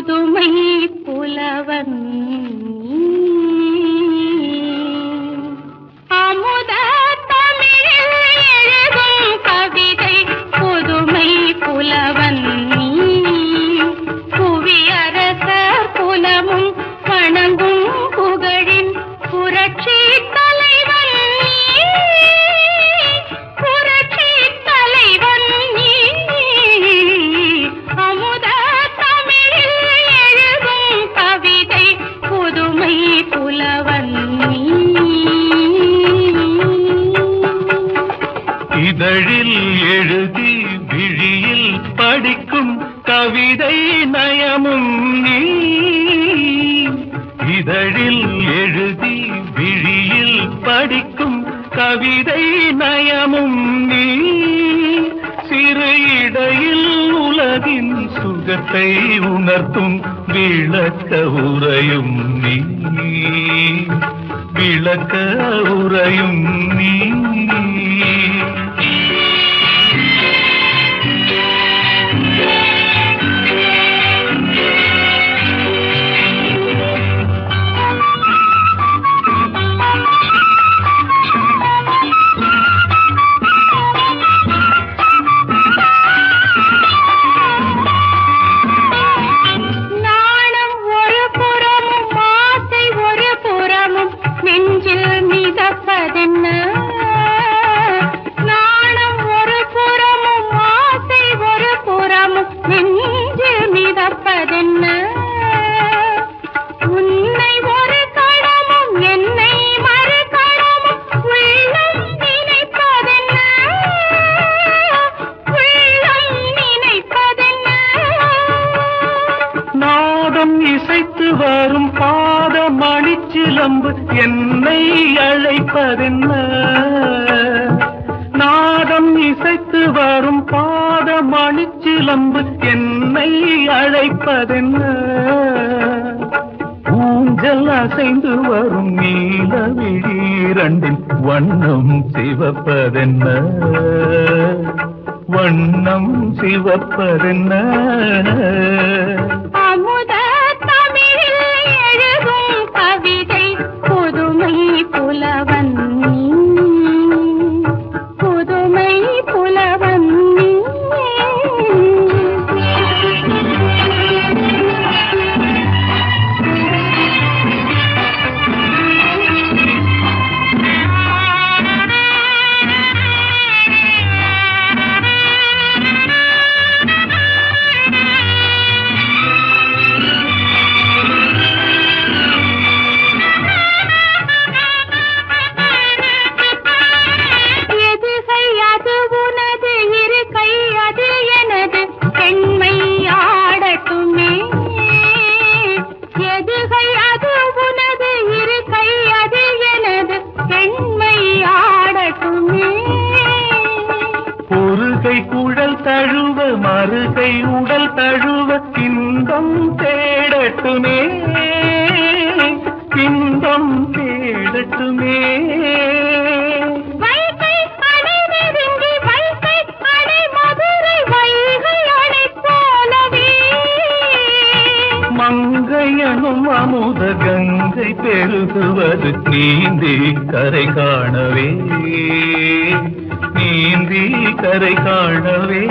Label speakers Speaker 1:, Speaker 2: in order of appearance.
Speaker 1: புதுமை புலவன் அமுத தமிழில் எழுதும் கவிதை புதுமை புலவன் புவியரசர் குலமும் வணங்கும் புகழின் புரட்சி தலைவன் புரட்சி தலைவன் அமுத தமிழில் எழுதும் கவிதை புதுமை புலவன்
Speaker 2: இதழில் எழுதி விழியில் படிக்கும் கவிதை நயமும் நீ இதழில் எழுதி விழியில் படிக்கும் கவிதை நயமும் நீ சிறு இடையில் உலகின் சுகத்தை உணர்த்தும் விளக்க உரையும் நீ விளக்க உரையும் நீ இசைத்து வரும் பாத மணிச்சிலம்பு என்னை அழைப்பதென்ன நாதம் இசைத்து வரும் பாத மணிச்சிலம்பு என்னை அழைப்பதென்ன ஊஞ்சல் அசைந்து வரும் நீல விழிரண்டின் வண்ணம் சிவப்பதென்ன வண்ணம் சிவப்பதென்ன
Speaker 1: அமுத தமிழில் எழுதும் கவிதை புதுமை புலவன் புதுமை புலவன்
Speaker 2: குழல் தழுவ மறுகை உடல் தழுவ இன்பம் தேடட்டுமே இன்பம் தேடட்டுமே மங்கையனும் அமுத கங்கை பெருகுவது நீந்தி கரை காணவே நீந்தி கரை காணவே